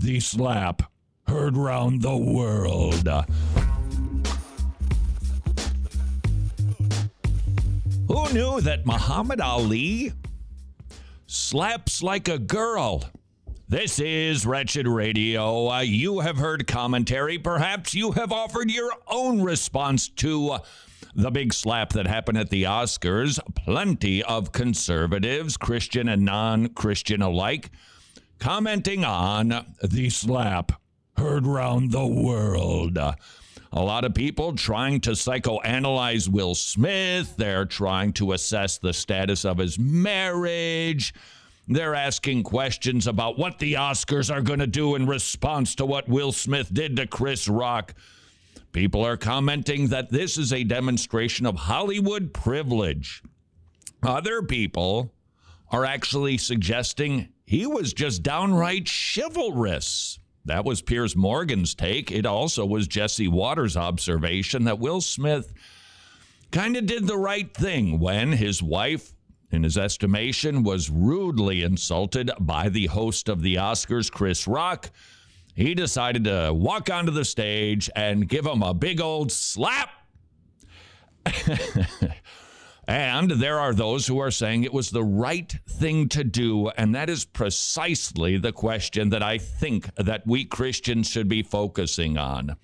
the slap heard round the world. Who knew that Muhammad Ali slaps like a girl? This is Wretched Radio. You have heard commentary. Perhaps you have offered your own response to the big slap that happened at the Oscars. Plenty of conservatives, Christian and non-Christian alike, commenting on the slap heard round the world. A lot of people trying to psychoanalyze Will Smith. They're trying to assess the status of his marriage. They're asking questions about what the Oscars are going to do in response to what Will Smith did to Chris Rock. People are commenting that this is a demonstration of Hollywood privilege. Other people are actually suggesting he was just downright chivalrous. That was Piers Morgan's take. It also was Jesse Waters' observation that Will Smith kind of did the right thing when his wife, in his estimation, was rudely insulted by the host of the Oscars, Chris Rock. He decided to walk onto the stage and give him a big old slap. And there are those who are saying it was the right thing to do, and that is precisely the question that I think that we Christians should be focusing on.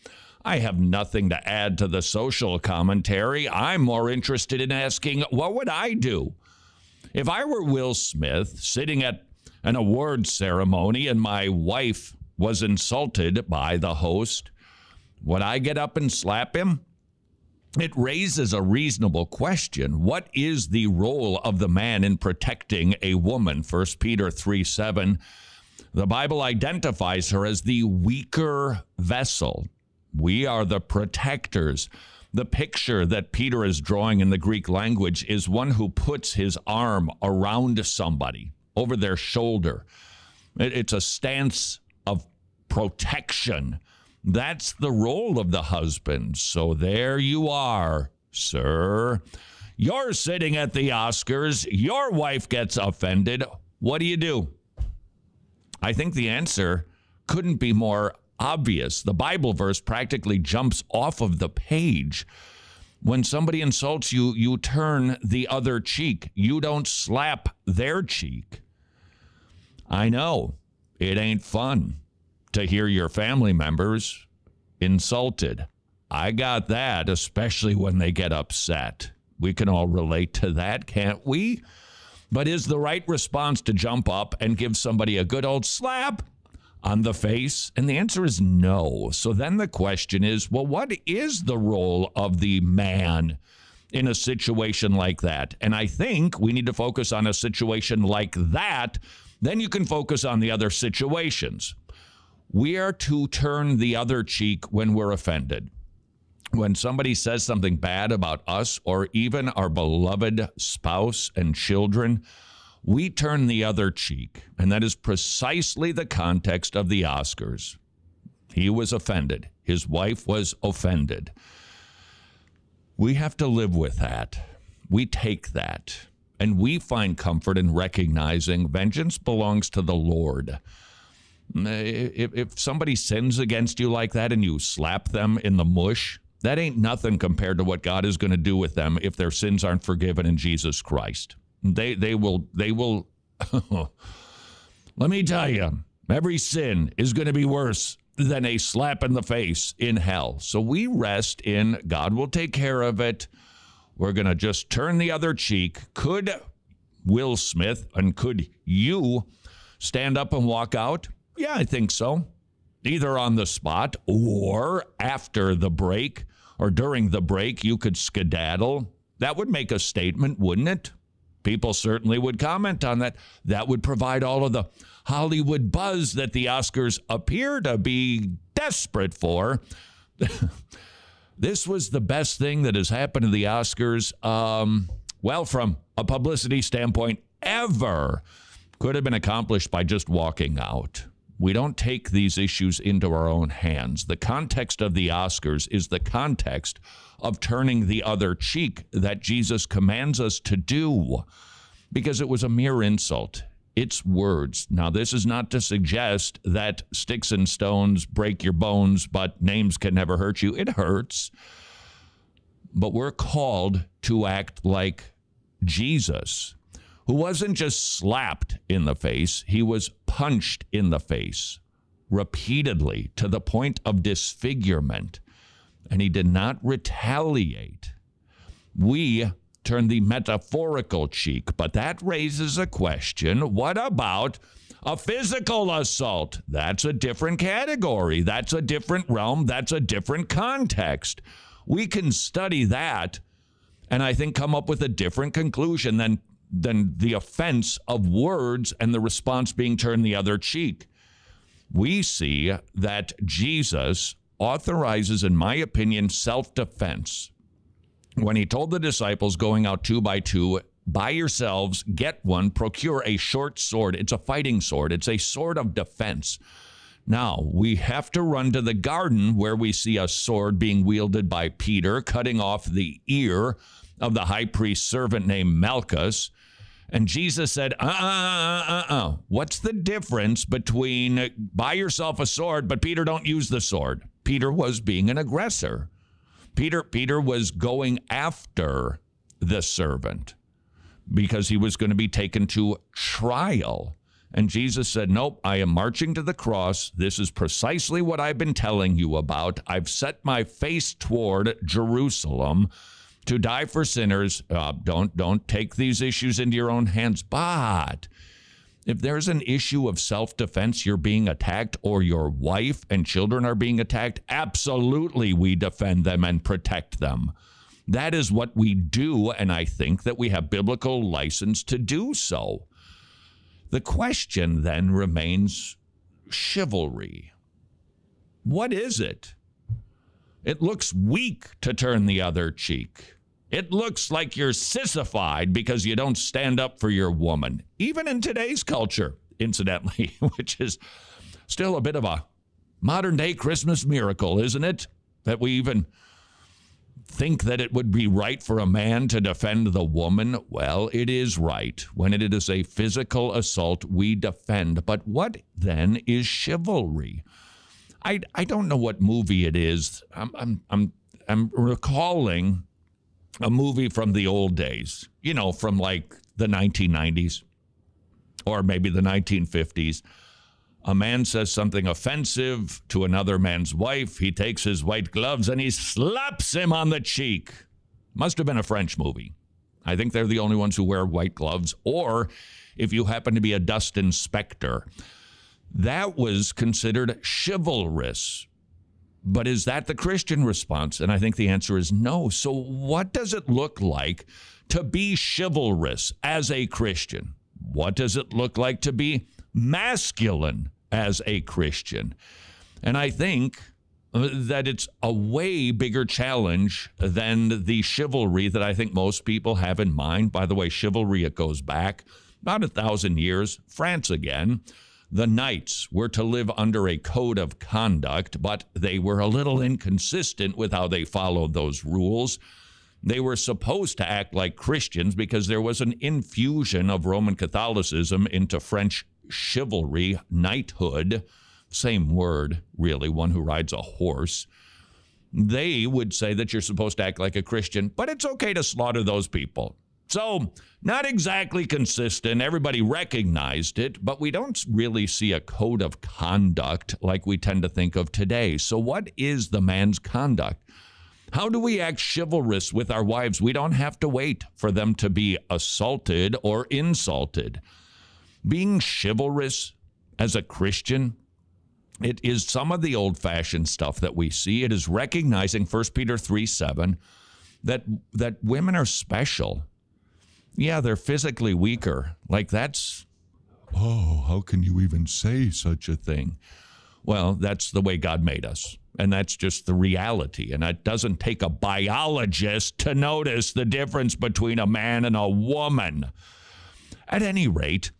I have nothing to add to the social commentary. I'm more interested in asking, what would I do? If I were Will Smith sitting at an award ceremony and my wife was insulted by the host, would I get up and slap him? It raises a reasonable question. What is the role of the man in protecting a woman? 1 Peter 3:7. The Bible identifies her as the weaker vessel. We are the protectors. The picture that Peter is drawing in the Greek language is one who puts his arm around somebody, over their shoulder. It's a stance of protection. That's the role of the husband. So there you are, sir. You're sitting at the Oscars. Your wife gets offended. What do? I think the answer couldn't be more obvious. The Bible verse practically jumps off of the page. When somebody insults you, you turn the other cheek. You don't slap their cheek. I know it ain't fun to hear your family members insulted. I got that, especially when they get upset. We can all relate to that, can't we? But is the right response to jump up and give somebody a good old slap on the face? And the answer is no. So then the question is, well, what is the role of the man in a situation like that? And I think we need to focus on a situation like that. Then you can focus on the other situations. We are to turn the other cheek when we're offended. When somebody says something bad about us or even our beloved spouse and children, we turn the other cheek. And that is precisely the context of the Oscars. He was offended. His wife was offended. We have to live with that. We take that. And we find comfort in recognizing vengeance belongs to the Lord. If somebody sins against you like that and you slap them in the mush, that ain't nothing compared to what God is going to do with them if their sins aren't forgiven in Jesus Christ. They will, let me tell you, every sin is going to be worse than a slap in the face in hell. So we rest in God will take care of it. We're going to just turn the other cheek. Could Will Smith and could you stand up and walk out? Yeah, I think so. Either on the spot or after the break or during the break, you could skedaddle. That would make a statement, wouldn't it? People certainly would comment on that. That would provide all of the Hollywood buzz that the Oscars appear to be desperate for. This was the best thing that has happened to the Oscars, well, from a publicity standpoint, ever. Could have been accomplished by just walking out. We don't take these issues into our own hands. The context of the Oscars is the context of turning the other cheek that Jesus commands us to do, because it was a mere insult. It's words. Now, this is not to suggest that sticks and stones break your bones, but names can never hurt you. It hurts. But we're called to act like Jesus, who wasn't just slapped in the face, he was punched in the face repeatedly to the point of disfigurement, and he did not retaliate. We turn the metaphorical cheek, but that raises a question. What about a physical assault? That's a different category. That's a different realm. That's a different context. We can study that and I think come up with a different conclusion than the offense of words and the response being turned the other cheek. We see that Jesus authorizes, in my opinion, self-defense. When he told the disciples going out 2 by 2, buy yourselves, get one, procure a short sword. It's a fighting sword. It's a sword of defense. Now, we have to run to the garden where we see a sword being wielded by Peter, cutting off the ear of the high priest's servant named Malchus. And Jesus said, what's the difference between buy yourself a sword, but Peter, don't use the sword? Peter was being an aggressor. Peter was going after the servant because he was going to be taken to trial. And Jesus said, nope, I am marching to the cross. This is precisely what I've been telling you about. I've set my face toward Jerusalem to die for sinners. Don't take these issues into your own hands. But if there's an issue of self-defense, you're being attacked, or your wife and children are being attacked, absolutely we defend them and protect them. That is what we do, and I think that we have biblical license to do so. The question then remains chivalry. What is it? It looks weak to turn the other cheek. It looks like you're sissified because you don't stand up for your woman, even in today's culture, incidentally, which is still a bit of a modern-day Christmas miracle, isn't it? That we even think that it would be right for a man to defend the woman. Well, it is right. When it is a physical assault, we defend. But what then is chivalry? I don't know what movie it is. I'm recalling a movie from the old days, you know, from like the 1990s or maybe the 1950s. A man says something offensive to another man's wife. He takes his white gloves and he slaps him on the cheek. Must have been a French movie. I think they're the only ones who wear white gloves. Or if you happen to be a dust inspector. That was considered chivalrous. But is that the Christian response? And I think the answer is no. So what does it look like to be chivalrous as a Christian? What does it look like to be masculine as a Christian? And I think that it's a way bigger challenge than the chivalry that I think most people have in mind. By the way, chivalry, it goes back about 1,000 years. France again. The knights were to live under a code of conduct, but they were a little inconsistent with how they followed those rules. They were supposed to act like Christians because there was an infusion of Roman Catholicism into French chivalry, knighthood, same word, really, one who rides a horse. They would say that you're supposed to act like a Christian, but it's okay to slaughter those people. So, not exactly consistent. Everybody recognized it, but we don't really see a code of conduct like we tend to think of today. So what is the man's conduct? How do we act chivalrous with our wives? We don't have to wait for them to be assaulted or insulted. Being chivalrous as a Christian, it is some of the old-fashioned stuff that we see. It is recognizing 1 Peter 3:7 that women are special. Yeah, they're physically weaker. Like that's, how can you even say such a thing? Well, that's the way God made us. And that's just the reality. And it doesn't take a biologist to notice the difference between a man and a woman. At any rate,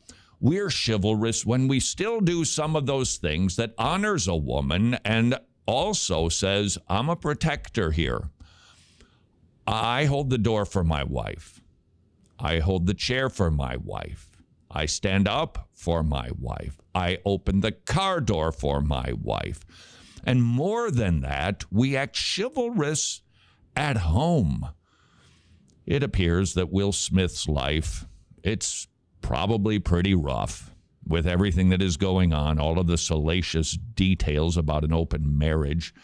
we're chivalrous when we still do some of those things that honors a woman and also says, I'm a protector here. I hold the door for my wife. I hold the chair for my wife. I stand up for my wife. I open the car door for my wife. And more than that, we act chivalrous at home. It appears that Will Smith's life, it's probably pretty rough with everything that is going on, all of the salacious details about an open marriage.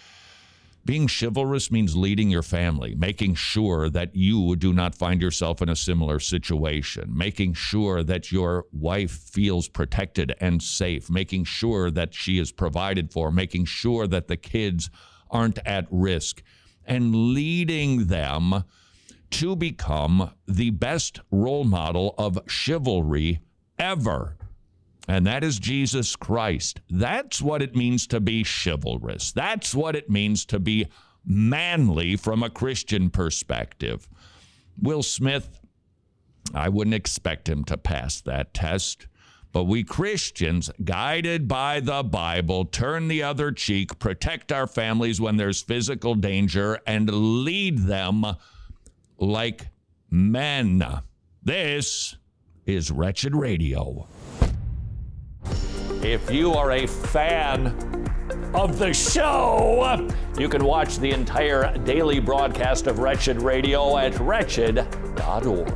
Being chivalrous means leading your family, making sure that you do not find yourself in a similar situation, making sure that your wife feels protected and safe, making sure that she is provided for, making sure that the kids aren't at risk, and leading them to become the best role model of chivalry ever. And that is Jesus Christ. That's what it means to be chivalrous. That's what it means to be manly from a Christian perspective. Will Smith, I wouldn't expect him to pass that test. But we Christians, guided by the Bible, turn the other cheek, protect our families when there's physical danger, and lead them like men. This is Wretched Radio. If you are a fan of the show, you can watch the entire daily broadcast of Wretched Radio at wretched.org.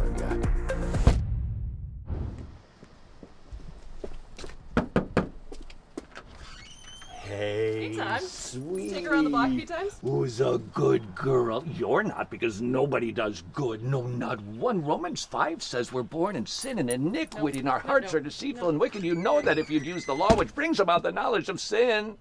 Hey, Todd. sweetie. Take her around the block a few times? Who's a good girl? You're not, because nobody does good. No, not one. Romans 5 says we're born in sin and iniquity, and our hearts are deceitful and wicked. You know that if you'd use the law, which brings about the knowledge of sin.